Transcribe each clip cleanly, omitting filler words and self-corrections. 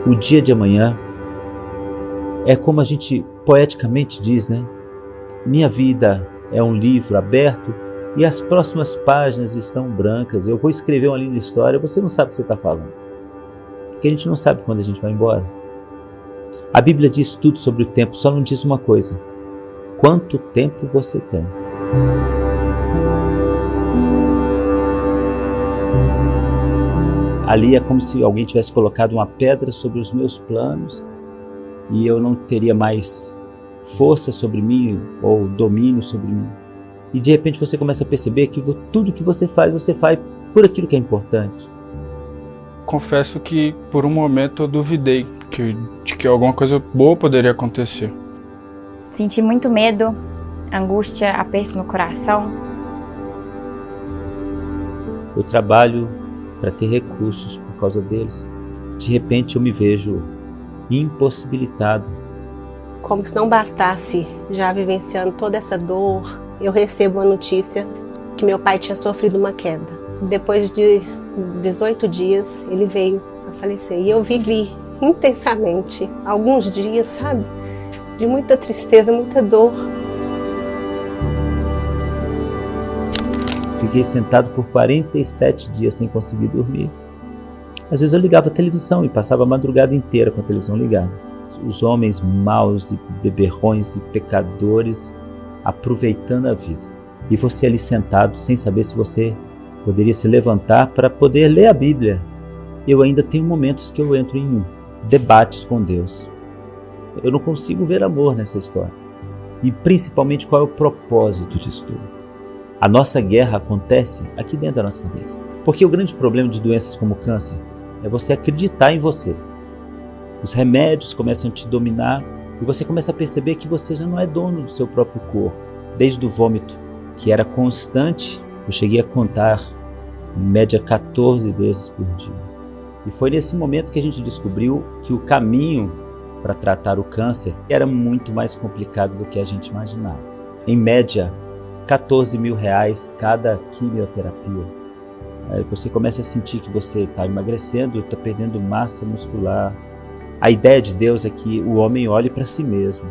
O dia de amanhã é como a gente poeticamente diz, né? Minha vida é um livro aberto e as próximas páginas estão brancas. Eu vou escrever uma linda história, você não sabe o que você está falando. Porque a gente não sabe quando a gente vai embora. A Bíblia diz tudo sobre o tempo, só não diz uma coisa: quanto tempo você tem. Ali é como se alguém tivesse colocado uma pedra sobre os meus planos e eu não teria mais força sobre mim ou domínio sobre mim. E de repente você começa a perceber que tudo que você faz por aquilo que é importante. Confesso que por um momento eu duvidei de que alguma coisa boa poderia acontecer. Senti muito medo, angústia, aperto no coração. Eu trabalho para ter recursos por causa deles. De repente eu me vejo impossibilitado. Como se não bastasse já vivenciando toda essa dor, eu recebo a notícia que meu pai tinha sofrido uma queda. Depois de 18 dias ele veio a falecer e eu vivi intensamente alguns dias, sabe, de muita tristeza, muita dor. Fiquei sentado por 47 dias sem conseguir dormir. Às vezes eu ligava a televisão e passava a madrugada inteira com a televisão ligada. Os homens maus e beberrões e pecadores aproveitando a vida. E você ali sentado sem saber se você poderia se levantar para poder ler a Bíblia. Eu ainda tenho momentos que eu entro em debates com Deus. Eu não consigo ver amor nessa história. E principalmente qual é o propósito disso tudo. A nossa guerra acontece aqui dentro da nossa cabeça. Porque o grande problema de doenças como o câncer é você acreditar em você. Os remédios começam a te dominar e você começa a perceber que você já não é dono do seu próprio corpo. Desde o vômito, que era constante, eu cheguei a contar em média 14 vezes por dia. E foi nesse momento que a gente descobriu que o caminho para tratar o câncer era muito mais complicado do que a gente imaginava. Em média, R$14 mil cada quimioterapia. Aí você começa a sentir que você está emagrecendo, está perdendo massa muscular. A ideia de Deus é que o homem olhe para si mesmo.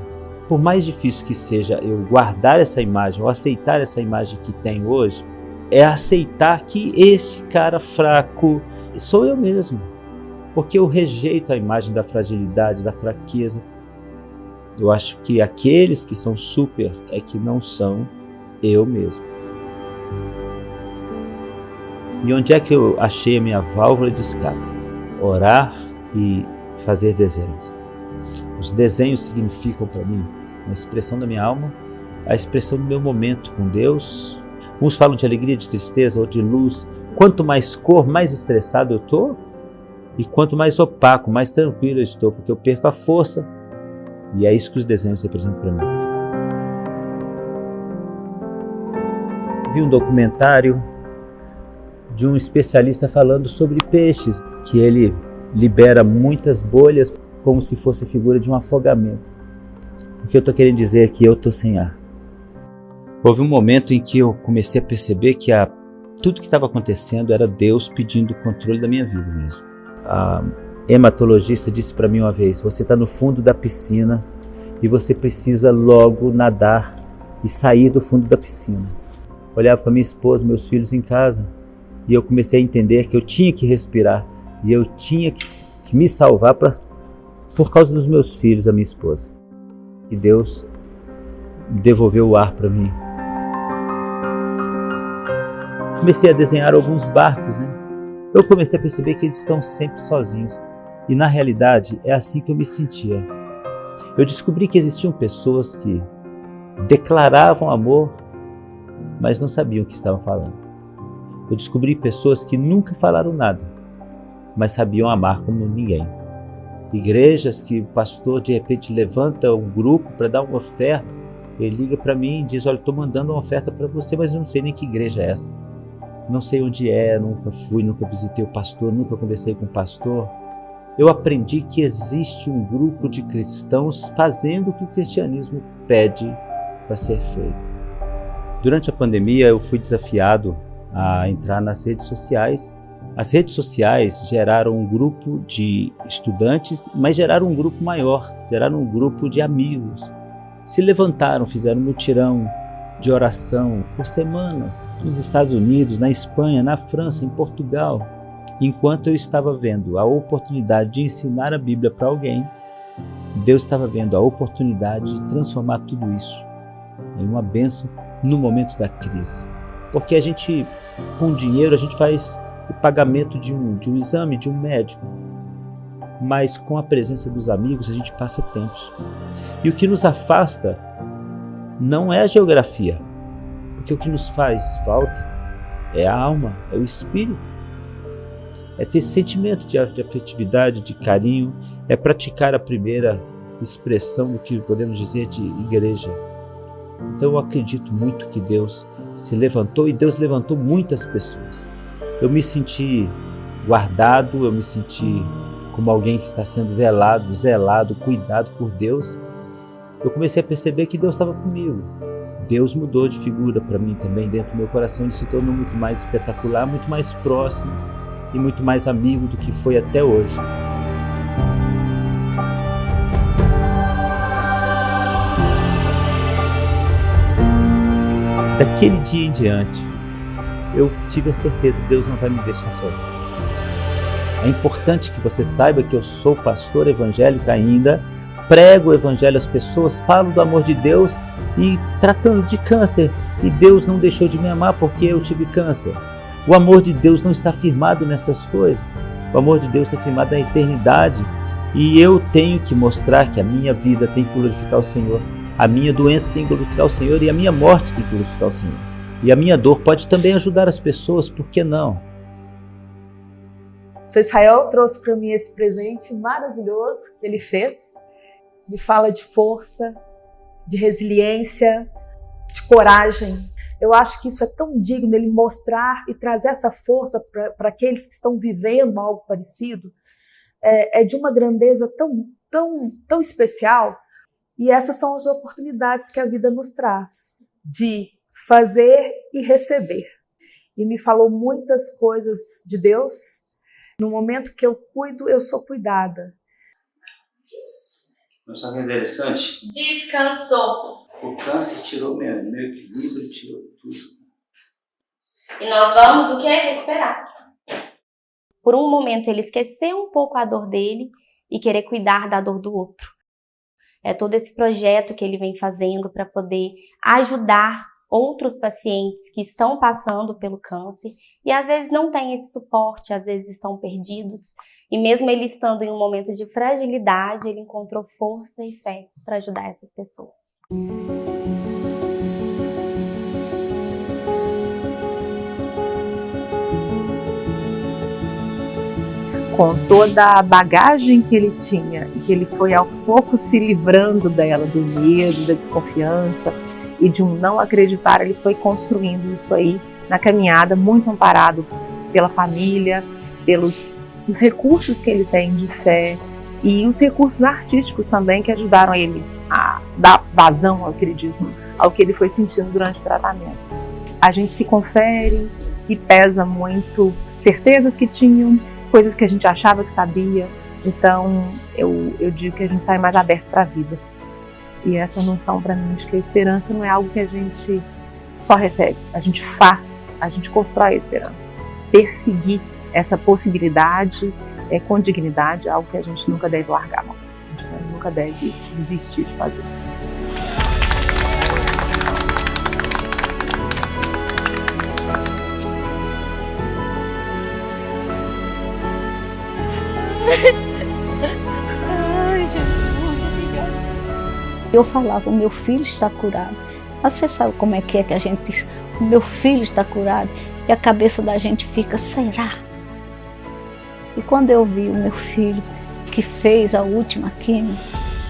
Por mais difícil que seja eu guardar essa imagem ou aceitar essa imagem que tenho hoje, é aceitar que este cara fraco sou eu mesmo. Porque eu rejeito a imagem da fragilidade, da fraqueza. Eu acho que aqueles que são super é que não são eu mesmo. E onde é que eu achei a minha válvula de escape? Orar e fazer desenhos. Os desenhos significam para mim uma expressão da minha alma, a expressão do meu momento com Deus. Uns falam de alegria, de tristeza ou de luz. Quanto mais cor, mais estressado eu estou. E quanto mais opaco, mais tranquilo eu estou, porque eu perco a força. E é isso que os desenhos representam para mim. Vi um documentário de um especialista falando sobre peixes, que ele libera muitas bolhas como se fosse a figura de um afogamento. O que eu estou querendo dizer é que eu estou sem ar. Houve um momento em que eu comecei a perceber que tudo que estava acontecendo era Deus pedindo o controle da minha vida mesmo. A hematologista disse para mim uma vez: você está no fundo da piscina e você precisa logo nadar e sair do fundo da piscina. Olhava para minha esposa, meus filhos em casa, e eu comecei a entender que eu tinha que respirar e eu tinha que me salvar por causa dos meus filhos, da minha esposa. E Deus devolveu o ar para mim. Comecei a desenhar alguns barcos, né? Eu comecei a perceber que eles estão sempre sozinhos. E na realidade é assim que eu me sentia. Eu descobri que existiam pessoas que declaravam amor, mas não sabiam o que estavam falando. Eu descobri pessoas que nunca falaram nada, mas sabiam amar como ninguém. Igrejas que o pastor de repente levanta um grupo para dar uma oferta, ele liga para mim e diz: olha, estou mandando uma oferta para você, mas eu não sei nem que igreja é essa. Não sei onde é, nunca fui, nunca visitei o pastor, nunca conversei com o pastor. Eu aprendi que existe um grupo de cristãos fazendo o que o cristianismo pede para ser feito. Durante a pandemia eu fui desafiado a entrar nas redes sociais As redes sociais geraram um grupo de estudantes, mas geraram um grupo maior, geraram um grupo de amigos. Se levantaram, fizeram um mutirão de oração por semanas, nos Estados Unidos, na Espanha, na França, em Portugal. Enquanto eu estava vendo a oportunidade de ensinar a Bíblia para alguém, Deus estava vendo a oportunidade de transformar tudo isso em uma bênção no momento da crise. Porque a gente, com dinheiro, a gente faz o pagamento de um exame, de um médico. Mas com a presença dos amigos, a gente passa tempos. E o que nos afasta não é a geografia, porque o que nos faz falta é a alma, é o espírito. É ter sentimento de afetividade, de carinho, é praticar a primeira expressão do que podemos dizer de igreja. Então eu acredito muito que Deus se levantou e Deus levantou muitas pessoas. Eu me senti guardado, eu me senti como alguém que está sendo velado, zelado, cuidado por Deus. Eu comecei a perceber que Deus estava comigo. Deus mudou de figura para mim também dentro do meu coração. Ele se tornou muito mais espetacular, muito mais próximo e muito mais amigo do que foi até hoje. Daquele dia em diante, eu tive a certeza que Deus não vai me deixar sozinho. É importante que você saiba que eu sou pastor evangélico ainda, prego o evangelho às pessoas, falo do amor de Deus e tratando de câncer. E Deus não deixou de me amar porque eu tive câncer. O amor de Deus não está firmado nessas coisas. O amor de Deus está firmado na eternidade. E eu tenho que mostrar que a minha vida tem que glorificar o Senhor. A minha doença tem que glorificar o Senhor e a minha morte tem que glorificar o Senhor. E a minha dor pode também ajudar as pessoas, por que não? O Sr. Israel trouxe para mim esse presente maravilhoso que ele fez. Me fala de força, de resiliência, de coragem. Eu acho que isso é tão digno, ele mostrar e trazer essa força para aqueles que estão vivendo algo parecido. É de uma grandeza tão especial. E essas são as oportunidades que a vida nos traz, de fazer e receber. E me falou muitas coisas de Deus. No momento que eu cuido, eu sou cuidada. Isso. Não sabe o que é interessante? Descansou. O câncer tirou meu equilíbrio, tirou tudo. E nós vamos o quê? Recuperar. Por um momento ele esqueceu um pouco a dor dele e querer cuidar da dor do outro. É todo esse projeto que ele vem fazendo para poder ajudar outros pacientes que estão passando pelo câncer e às vezes não têm esse suporte, às vezes estão perdidos. E mesmo ele estando em um momento de fragilidade, ele encontrou força e fé para ajudar essas pessoas. Com toda a bagagem que ele tinha e que ele foi aos poucos se livrando dela, do medo, da desconfiança e de um não acreditar, ele foi construindo isso aí na caminhada, muito amparado pela família, pelos recursos que ele tem de fé e os recursos artísticos também que ajudaram ele a dar vazão, eu acredito, ao que ele foi sentindo durante o tratamento. A gente se confere e pesa muito certezas que tinham, coisas que a gente achava que sabia. Então eu digo que a gente sai mais aberto para a vida. E essa noção para mim de que a esperança não é algo que a gente só recebe, a gente faz, a gente constrói a esperança. Perseguir essa possibilidade com dignidade é algo que a gente nunca deve largar, não. A gente nunca deve desistir de fazer. Ai, Jesus, obrigada. Eu falava, o meu filho está curado. Mas você sabe como é que a gente diz, o meu filho está curado. E a cabeça da gente fica, será? E quando eu vi o meu filho, que fez a última quimio,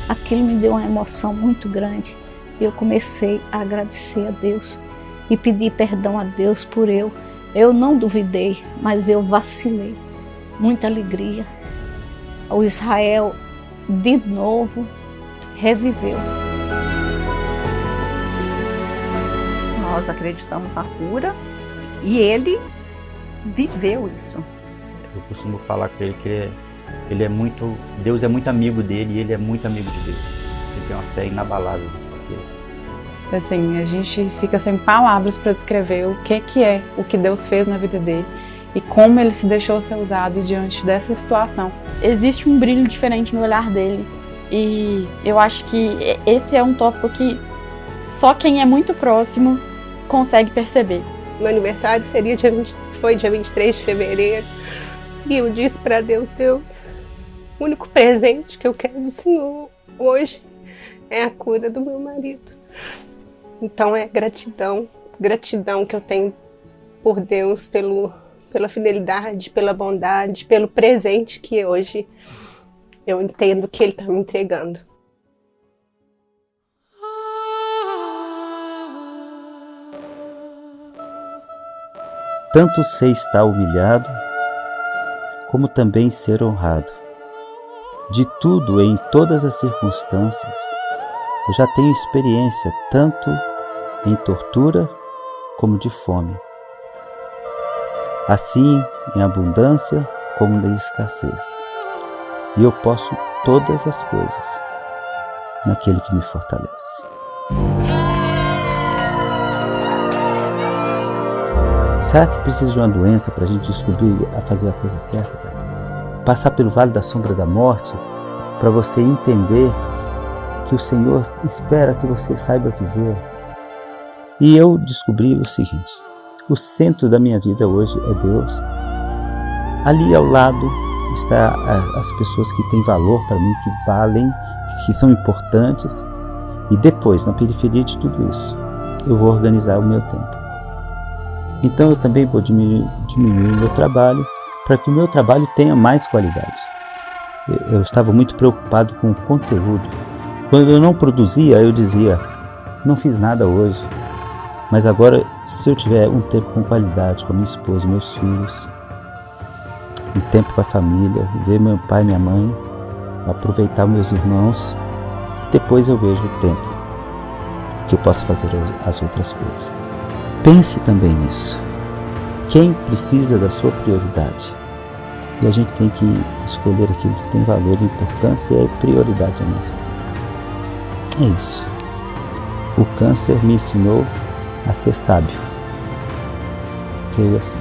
aquilo me deu uma emoção muito grande. E eu comecei a agradecer a Deus e pedir perdão a Deus por eu. Eu não duvidei, mas eu vacilei. Muita alegria. O Israel, de novo, reviveu. Nós acreditamos na cura e ele viveu isso. Eu costumo falar com ele que Deus é muito amigo dele e ele é muito amigo de Deus. Ele tem uma fé inabalável dele. Assim, a gente fica sem palavras para descrever o que Deus fez na vida dele e como ele se deixou ser usado diante dessa situação. Existe um brilho diferente no olhar dele e eu acho que esse é um tópico que só quem é muito próximo consegue perceber. Meu aniversário foi dia 23 de fevereiro e eu disse para Deus, o único presente que eu quero do Senhor hoje é a cura do meu marido. Então é gratidão que eu tenho por Deus, pela fidelidade, pela bondade, pelo presente que hoje eu entendo que Ele está me entregando. Tanto sei estar humilhado, como também ser honrado. De tudo e em todas as circunstâncias, eu já tenho experiência tanto em tortura como de fome. Assim, em abundância como na escassez. E eu posso todas as coisas naquele que me fortalece. Será que precisa de uma doença para a gente descobrir a fazer a coisa certa, cara? Passar pelo vale da sombra da morte para você entender que o Senhor espera que você saiba viver. E eu descobri o seguinte: o centro da minha vida hoje é Deus. Ali ao lado está as pessoas que têm valor para mim, que valem, que são importantes. E depois, na periferia de tudo isso, eu vou organizar o meu tempo. Então eu também vou diminuir o meu trabalho para que o meu trabalho tenha mais qualidade. Eu estava muito preocupado com o conteúdo. Quando eu não produzia, eu dizia, não fiz nada hoje. Mas agora, se eu tiver um tempo com qualidade, com a minha esposa, meus filhos, um tempo com a família, ver meu pai e minha mãe, aproveitar meus irmãos, depois eu vejo o tempo que eu posso fazer as outras coisas. Pense também nisso. Quem precisa da sua prioridade? E a gente tem que escolher aquilo que tem valor e importância e é prioridade na nossa vida. É isso. O câncer me ensinou a ser sábio. Creio assim.